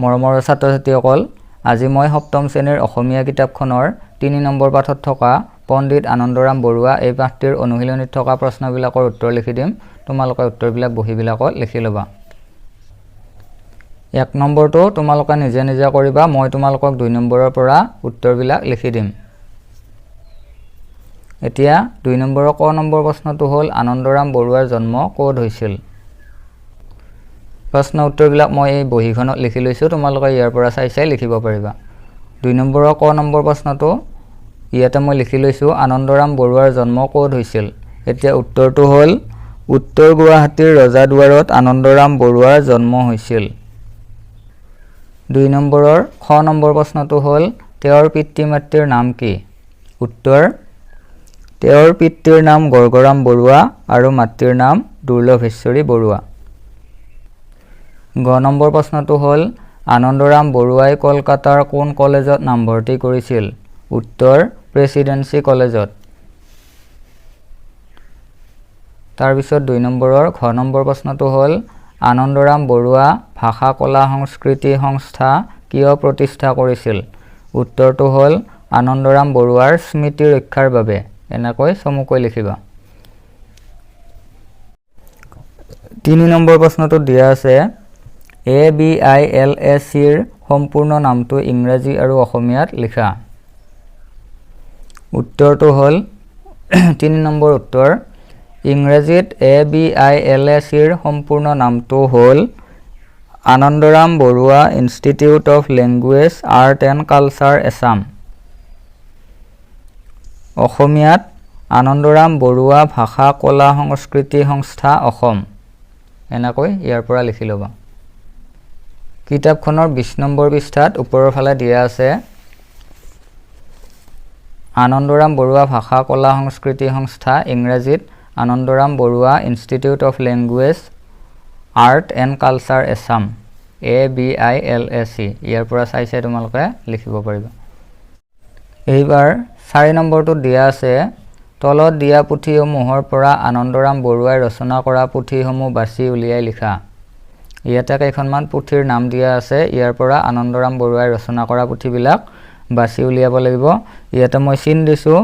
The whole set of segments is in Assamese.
মৰমৰ ছাত্ৰ-ছাত্ৰীসকল, আজি মই সপ্তম শ্ৰেণীৰ অসমীয়া কিতাপখনৰ 3 নম্বৰ পাঠত থকা পণ্ডিত আনন্দৰাম বৰুৱা এই পাঠটিৰ অনুশীলনীত থকা প্ৰশ্নবিলাকৰ উত্তৰ লিখি দিম। তোমালোকে উত্তৰবিলাক বহিবিলাকত লিখি ল'বা। 1 নম্বৰটো তোমালোকে নিজে নিজে কৰিবা, মই তোমালোকক 2 নম্বৰৰ পৰা উত্তৰবিলাক লিখি দিম। এতিয়া 2 নম্বৰৰ ক নম্বৰ প্ৰশ্নটো হ'ল আনন্দৰাম বৰুৱাৰ জন্ম ক'ত হৈছিল? প্ৰশ্ন উত্তৰবিলাক মই এই বহিখনত লিখি লৈছোঁ, তোমালোকে ইয়াৰ পৰা চাই লিখিব পাৰিবা। 2 নম্বৰৰ ক নম্বৰ প্ৰশ্নটো ইয়াতে মই লিখি লৈছোঁ আনন্দৰাম বৰুৱাৰ জন্ম ক'ত হৈছিল? এতিয়া উত্তৰটো হ'ল উত্তৰ গুৱাহাটীৰ ৰজাদুৱাৰত আনন্দৰাম বৰুৱাৰ জন্ম হৈছিল। 2 নম্বৰৰ খ নম্বৰ প্ৰশ্নটো হ'ল তেওঁৰ পিতৃ-মাতৃৰ নাম কি? উত্তৰ তেওঁৰ পিতৃৰ নাম গৰ্গৰাম বৰুৱা আৰু মাতৃৰ নাম দুৰ্লভেশ্বৰী বৰুৱা। গ নম্বৰ প্ৰশ্নটো হ'ল আনন্দৰাম বৰুৱাই কলকাতাৰ কোন কলেজত নামভৰ্তি কৰিছিল? উত্তৰ প্ৰেচিডেন্সি কলেজত। তাৰপিছত 2 নম্বৰৰ ঘ নম্বৰ প্ৰশ্নটো হ'ল আনন্দৰাম বৰুৱা ভাষা কলা সংস্কৃতি সংস্থা কিয় প্ৰতিষ্ঠা কৰিছিল? উত্তৰটো হ'ল আনন্দৰাম বৰুৱাৰ স্মৃতি ৰক্ষাৰ বাবে। এনেকৈ চমুকৈ লিখিবা। 3 নম্বৰ প্ৰশ্নটো দিয়া আছে ABILACৰ সম্পূৰ্ণ নামটো ইংৰাজী আৰু অসমীয়াত লিখা। উত্তৰটো হ'ল 3 নম্বৰ উত্তৰ ইংৰাজীত ABILACৰ সম্পূৰ্ণ নামটো হ'ল Anandaram Barua institute of language art and culture Assam. অসমীয়াত আনন্দৰাম বৰুৱা ভাষা কলা সংস্কৃতি সংস্থা অসম। এনেকৈ ইয়াৰ পৰা লিখি ল'বা। কিতাপখনৰ 20 নম্বৰ পৃষ্ঠাত ওপৰৰ ফালে দিয়া আছে আনন্দৰাম বৰুৱা ভাষা কলা সংস্কৃতি সংস্থা, ইংৰাজীত Anandaram Barua institute of language art and culture Assam ABILAC। ইয়াৰ পৰা চাই তোমালোকে লিখিব পাৰিবা। এইবাৰ 4 নম্বৰটোত দিয়া আছে তলত দিয়া পুথিসমূহৰ পৰা আনন্দৰাম বৰুৱাই ৰচনা কৰা পুথিসমূহ বাছি উলিয়াই লিখা। ইয়াতে কেইখনমান পুথিৰ নাম দিয়া আছে, ইয়াৰ পৰা আনন্দৰাম বৰুৱাই ৰচনা কৰা পুথিবিলাক বাছি উলিয়াব লাগিব। ইয়াতে মই চিন দিছোঁ,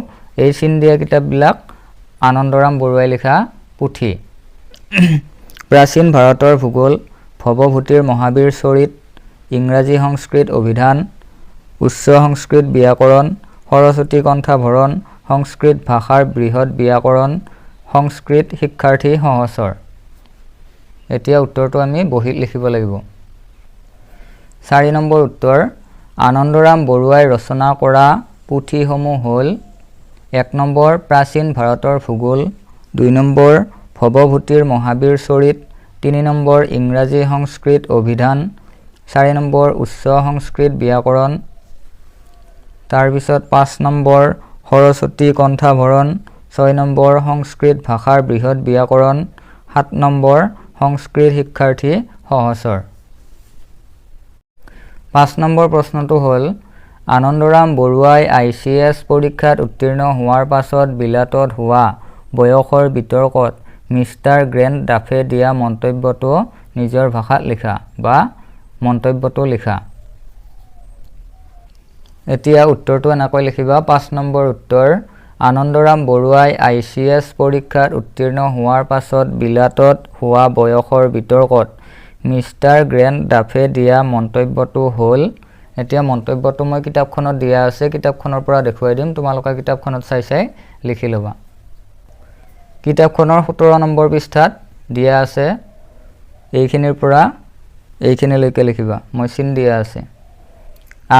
এই চিন দিয়া কিতাপবিলাক আনন্দৰাম বৰুৱাই লিখা পুথি। প্ৰাচীন ভাৰতৰ ভূগোল, ভৱভূতিৰ মহাবীৰ চৰিত, ইংৰাজী সংস্কৃত অভিধান, উচ্চ সংস্কৃত ব্যাকৰণ, সৰস্বতী কণ্ঠাভৰণ, সংস্কৃত ভাষাৰ বৃহৎ ব্যাকৰণ, সংস্কৃত শিক্ষাৰ্থী সহচৰ। এতিয়া উত্তৰটো আমি বহীত লিখিব লাগিব। 4 নম্বৰ উত্তৰ আনন্দৰাম বৰুৱাই ৰচনা কৰা পুথিসমূহ হ'ল 1 নম্বৰ প্ৰাচীন ভাৰতৰ ভূগোল, 2 নম্বৰ ভৱভূতিৰ মহাবীৰ চৰিত, 3 নম্বৰ ইংৰাজী সংস্কৃত অভিধান, 4 নম্বৰ উচ্চ সংস্কৃত ব্যাকৰণ, তাৰপিছত 5 নম্বৰ সৰস্বতী কণ্ঠাভৰণ, 6 নম্বৰ সংস্কৃত ভাষাৰ বৃহৎ ব্যাকৰণ, 7 নম্বৰ সংস্কৃত শিক্ষাৰ্থী সহচৰ। 5 নম্বৰ প্ৰশ্নটো হ'ল আনন্দৰাম বৰুৱাই ICS পৰীক্ষাত উত্তীৰ্ণ হোৱাৰ পাছত বিলাতত হোৱা বয়সৰ বিতৰ্কত মিষ্টাৰ গ্ৰেণ্ড ডাফে দিয়া মন্তব্যটো নিজৰ ভাষাত লিখা বা মন্তব্যটো লিখা। এতিয়া উত্তৰটো এনেকৈ লিখিবা। 5 নম্বৰ উত্তৰ আনন্দৰাম বৰুৱাই ICS পৰীক্ষাত উত্তীৰ্ণ হোৱাৰ পাছত বিলাতত হোৱা বয়সৰ বিতৰ্কত মিষ্টাৰ গ্ৰেণ্ড ডাফে দিয়া মন্তব্যটো হ'ল। এতিয়া মন্তব্যটো মই কিতাপখনত দিয়া আছে, কিতাপখনৰ পৰা দেখুৱাই দিম, তোমালোকে কিতাপখনত চাই লিখি ল'বা। কিতাপখনৰ 17 নম্বৰ পৃষ্ঠাত দিয়া আছে, এইখিনিৰ পৰা এইখিনিলৈকে লিখিবা, মই চিন দিয়া আছে।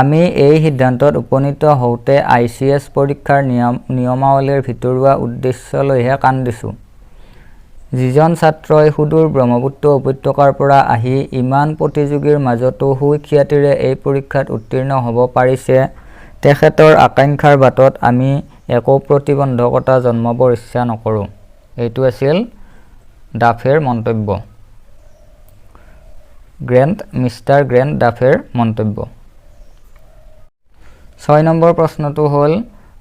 আমি এই সিদ্ধান্তত উপনীত হওঁতে ICS পৰীক্ষাৰ নিয়মাৱলীৰ ভিতৰুৱা উদ্দেশ্যলৈহে কাণ দিছোঁ। যিজন ছাত্ৰই সুদূৰ ব্ৰহ্মপুত্ৰ উপত্যকাৰ পৰা আহি ইমান প্ৰতিযোগীৰ মাজতো সুখ্যাতিৰে এই পৰীক্ষাত উত্তীৰ্ণ হ'ব পাৰিছে, তেখেতৰ আকাংক্ষাৰ বাটত আমি একো প্ৰতিবন্ধকতা জন্মাবৰ ইচ্ছা নকৰোঁ। এইটো আছিল ডাফেৰ মন্তব্য, মিষ্টাৰ গ্ৰেণ্ড ডাফেৰ মন্তব্য। 6 নম্বৰ প্ৰশ্নটো হ'ল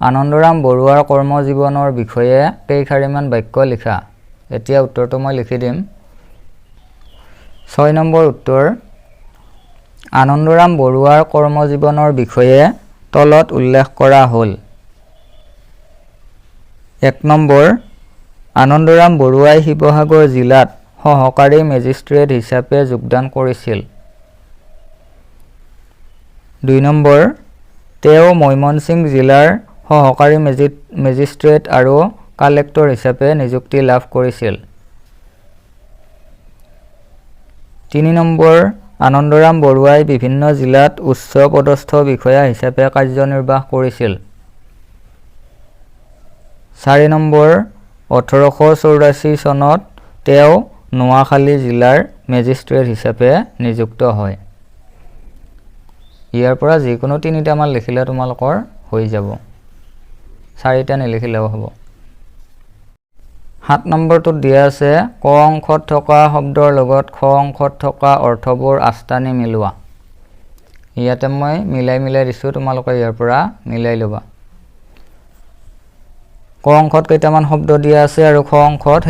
আনন্দৰাম বৰুৱাৰ কৰ্মজীৱনৰ বিষয়ে কেইশাৰীমান বাক্য লিখা। এতিয়া উত্তৰটো মই লিখি দিম। 6 নম্বৰ উত্তৰ আনন্দৰাম বৰুৱাৰ কৰ্মজীৱনৰ বিষয়ে তলত উল্লেখ কৰা হ'ল। 1 নম্বৰ আনন্দৰাম বৰুৱাই শিৱসাগৰ জিলাত সহকাৰী মেজিষ্ট্ৰেট হিচাপে যোগদান কৰিছিল। 2 নম্বৰ তেওঁ ময়মনসিংহ জিলাৰ সহকাৰী মেজিষ্ট্ৰেট আৰু কালেক্টৰ হিচাপে নিযুক্তি লাভ কৰিছিল। 3 নম্বৰ আনন্দৰাম বৰুৱাই বিভিন্ন জিলাত উচ্চ পদস্থ বিষয়া হিচাপে কাৰ্যনিৰ্বাহ কৰিছিল। 4 নম্বৰ 1884 চনত তেওঁ নোয়াখালী জিলাৰ মেজিষ্ট্ৰেট হিচাপে নিযুক্ত হয়। ইয়াৰ পৰা যিকোনো 3টা মান লিখিলে তোমালোকৰ হৈ যাব, 4টা নিলিখিলেও হ'ব। 7 নম্বৰটোত দিয়া আছে ক অংশত থকা শব্দৰ লগত খ অংশত থকা অৰ্থবোৰ আস্তানি মিলোৱা। ইয়াতে মই মিলাই দিছোঁ, তোমালোকে ইয়াৰ পৰা মিলাই ল'বা। ক অংশত কেইটামান শব্দ দিয়া আছে আৰু খ অংশত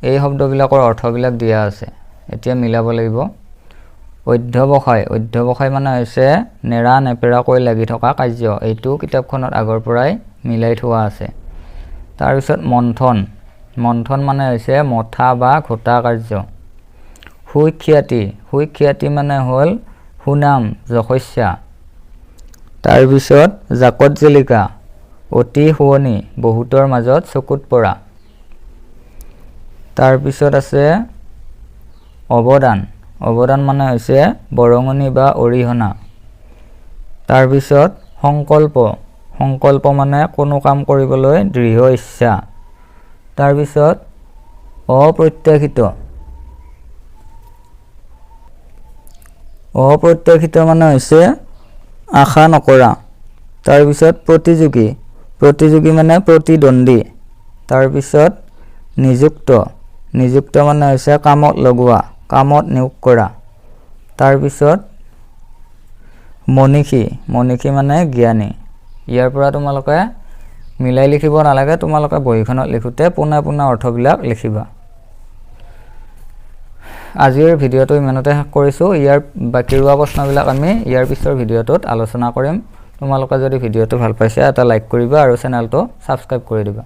এই শব্দবিলাকৰ অৰ্থবিলাক দিয়া আছে। এতিয়া মিলাব লাগিব। অধ্যৱসায় মানে হৈছে নেৰা নেপেৰাকৈ লাগি থকা কাৰ্য। এইটো কিতাপখনত আগৰ পৰাই মিলাই থোৱা আছে। তাৰপিছত মন্থন মানে হৈছে মথা বা ঘটা কাৰ্য। সুখ্যাতি মানে হ'ল সুনাম যশস্যা। তাৰপিছত জাকত জিলিকা অতি শুৱনি, বহুতৰ মাজত চকুত পৰা। তাৰপিছত আছে অৱদান মানে হৈছে বৰঙণি বা অৰিহণা। তাৰপিছত সংকল্প মানে কোনো কাম কৰিবলৈ দৃঢ় ইচ্ছা। তাৰপিছত অপ্ৰত্যাশিত মানে হৈছে আশা নকৰা। তাৰপিছত প্ৰতিযোগী মানে প্ৰতিদ্বন্দ্বী। তাৰপিছত নিযুক্ত মানে হৈছে কামত লগোৱা, কামত নিয়োগ কৰা। তাৰপিছত মনীষী মানে জ্ঞানী। ইয়াৰ পৰা তোমালোকে মিলাই লিখিব নালাগে, তোমালোকে বহিখনত লিখোঁতে পোনে অৰ্থবিলাক লিখিবা। আজিৰ ভিডিঅ'টো ইমানতে শেষ কৰিছোঁ। ইয়াৰ বাকী ৰোৱা প্ৰশ্নবিলাক আমি ইয়াৰ পিছৰ ভিডিঅ'টোত আলোচনা কৰিম। তোমালোকে যদি ভিডিঅ'টো ভাল পাইছা এটা লাইক কৰিবা আৰু চেনেলটো ছাবস্ক্ৰাইব কৰি দিবা।